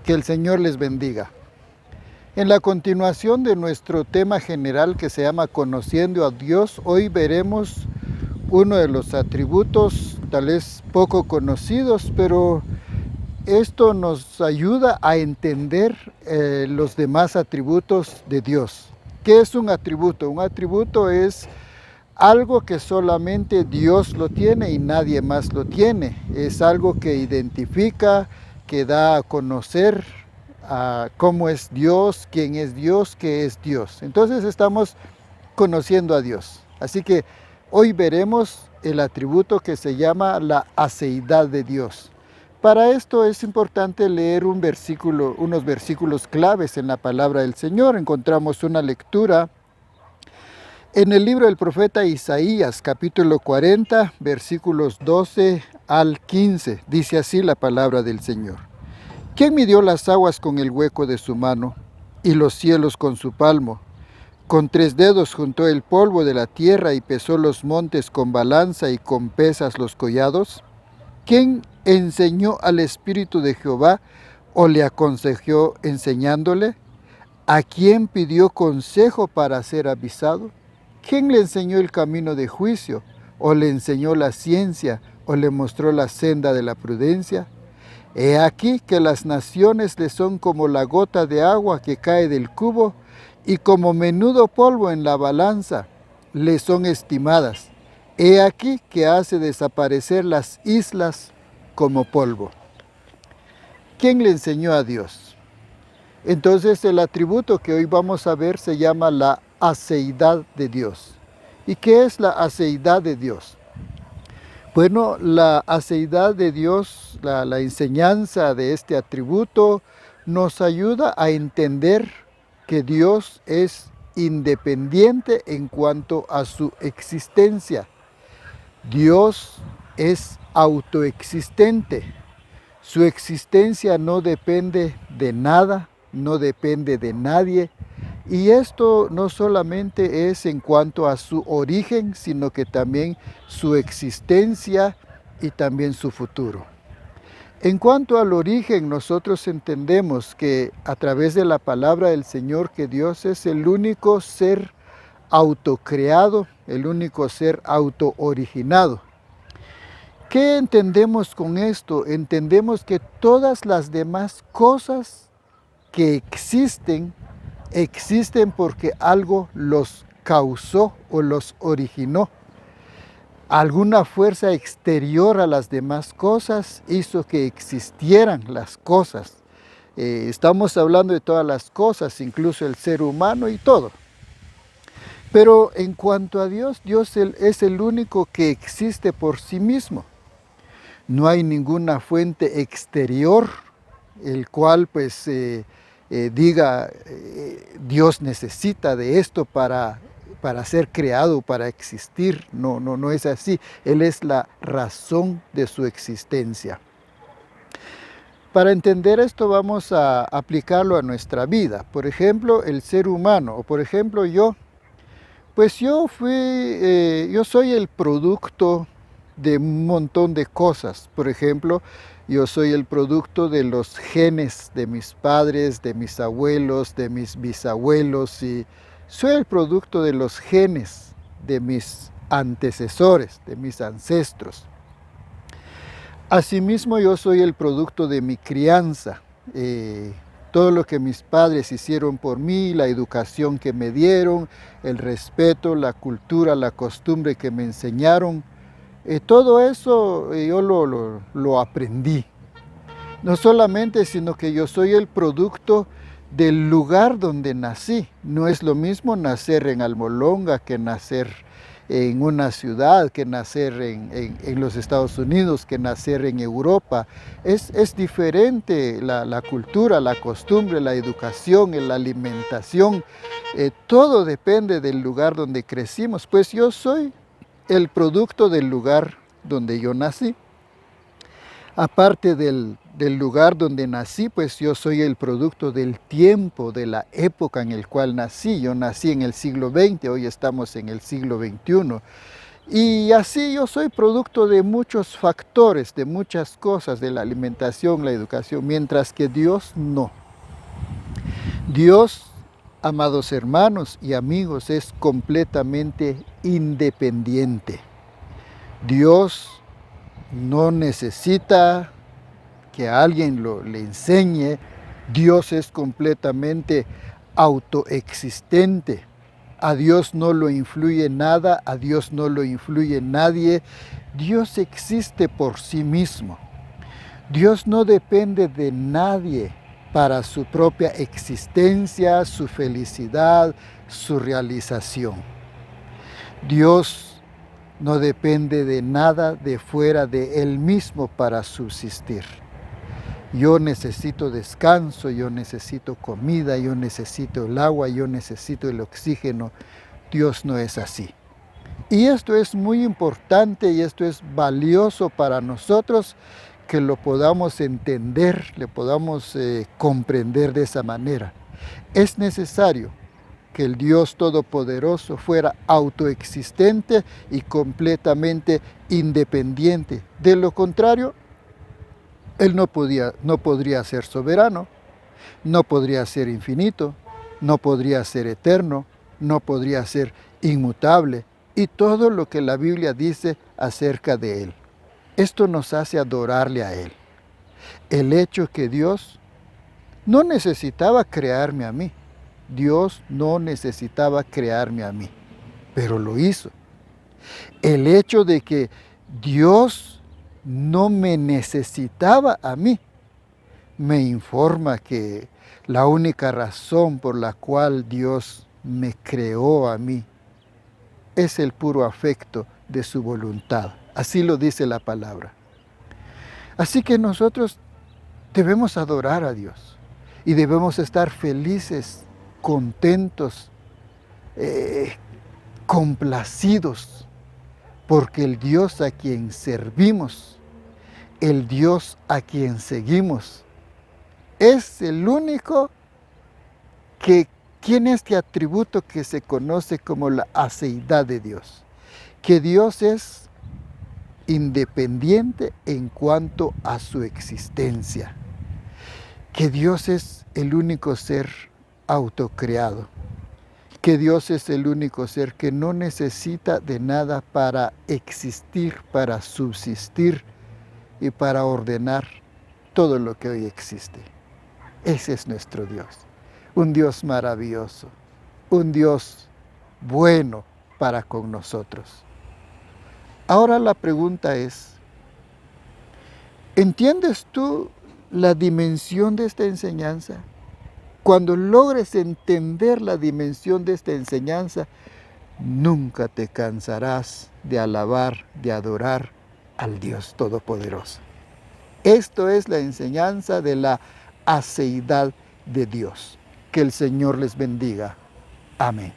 Que el Señor les bendiga. En la continuación de nuestro tema general que se llama Conociendo a Dios, hoy veremos uno de los atributos tal vez poco conocidos, pero esto nos ayuda a entender los demás atributos de Dios. ¿Qué es un atributo? Un atributo es algo que solamente Dios lo tiene y nadie más lo tiene. Es algo que identifica, que da a conocer cómo es Dios, quién es Dios, qué es Dios. Entonces estamos conociendo a Dios. Así que hoy veremos el atributo que se llama la aceidad de Dios. Para esto es importante leer unos versículos claves en la palabra del Señor. Encontramos una lectura en el libro del profeta Isaías, capítulo 40, versículos 12 al 15. Dice así la palabra del Señor. ¿Quién midió las aguas con el hueco de su mano y los cielos con su palmo? Con 3 dedos juntó el polvo de la tierra y pesó los montes con balanza y con pesas los collados. ¿Quién enseñó al Espíritu de Jehová o le aconsejó enseñándole? ¿A quién pidió consejo para ser avisado? ¿Quién le enseñó el camino de juicio, o le enseñó la ciencia, o le mostró la senda de la prudencia? He aquí que las naciones le son como la gota de agua que cae del cubo, y como menudo polvo en la balanza le son estimadas. He aquí que hace desaparecer las islas como polvo. ¿Quién le enseñó a Dios? Entonces el atributo que hoy vamos a ver se llama la aceidad de Dios. ¿Y qué es la aceidad de Dios? Bueno, la aceidad de Dios, la enseñanza de este atributo, nos ayuda a entender que Dios es independiente en cuanto a su existencia. Dios es autoexistente. Su existencia no depende de nada, no depende de nadie. Y esto no solamente es en cuanto a su origen, sino que también su existencia y también su futuro. En cuanto al origen, nosotros entendemos que a través de la palabra del Señor que Dios es el único ser autocreado, el único ser autooriginado. ¿Qué entendemos con esto? Entendemos que todas las demás cosas que existen porque algo los causó o los originó. Alguna fuerza exterior a las demás cosas hizo que existieran las cosas. Estamos hablando de todas las cosas, incluso el ser humano y todo. Pero en cuanto a Dios, Dios es el único que existe por sí mismo. No hay ninguna fuente exterior, el cual pues diga Dios necesita de esto para ser creado, para existir. No es así. Él es la razón de su existencia. Para entender esto vamos a aplicarlo a nuestra vida. Por ejemplo, el ser humano, o por ejemplo yo. Pues yo soy el producto de un montón de cosas. Por ejemplo, yo soy el producto de los genes de mis padres, de mis abuelos, de mis bisabuelos, y soy el producto de los genes de mis antecesores, de mis ancestros. Asimismo, yo soy el producto de mi crianza. Todo lo que mis padres hicieron por mí, la educación que me dieron, el respeto, la cultura, la costumbre que me enseñaron, todo eso yo lo aprendí. No solamente, sino que yo soy el producto del lugar donde nací. No es lo mismo nacer en Almolonga que nacer en una ciudad, que nacer en los Estados Unidos, que nacer en Europa. Es diferente la cultura, la costumbre, la educación, la alimentación. Todo depende del lugar donde crecimos. Pues yo soy el producto del lugar donde yo nací. Aparte del lugar donde nací, pues yo soy el producto del tiempo, de la época en el cual nací. Yo nací en el siglo XX, hoy estamos en el siglo XXI. Y así yo soy producto de muchos factores, de muchas cosas, de la alimentación, la educación, mientras que Dios no. Dios, amados hermanos y amigos, es completamente independiente. Dios no necesita que alguien le enseñe. Dios es completamente autoexistente. A Dios no lo influye nada, a Dios no lo influye nadie. Dios existe por sí mismo. Dios no depende de nadie para su propia existencia, su felicidad, su realización. Dios no depende de nada de fuera de Él mismo para subsistir. Yo necesito descanso, yo necesito comida, yo necesito el agua, yo necesito el oxígeno. Dios no es así. Y esto es muy importante y esto es valioso para nosotros que lo podamos entender, le podamos comprender de esa manera. Es necesario que el Dios Todopoderoso fuera autoexistente y completamente independiente. De lo contrario, Él no podría ser soberano, no podría ser infinito, no podría ser eterno, no podría ser inmutable y todo lo que la Biblia dice acerca de Él. Esto nos hace adorarle a Él. El hecho que Dios no necesitaba crearme a mí. Dios no necesitaba crearme a mí, pero lo hizo. El hecho de que Dios no me necesitaba a mí, me informa que la única razón por la cual Dios me creó a mí es el puro afecto de su voluntad. Así lo dice la palabra. Así que nosotros debemos adorar a Dios y debemos estar felices, contentos, complacidos, porque el Dios a quien servimos, el Dios a quien seguimos, es el único que tiene este atributo que se conoce como la aceidad de Dios, que Dios es independiente en cuanto a su existencia, que Dios es el único ser autocreado, que Dios es el único ser que no necesita de nada para existir, para subsistir y para ordenar todo lo que hoy existe. Ese es nuestro Dios, un Dios maravilloso, un Dios bueno para con nosotros. Ahora la pregunta es, ¿entiendes tú la dimensión de esta enseñanza? Cuando logres entender la dimensión de esta enseñanza, nunca te cansarás de alabar, de adorar al Dios Todopoderoso. Esto es la enseñanza de la aceidad de Dios. Que el Señor les bendiga. Amén.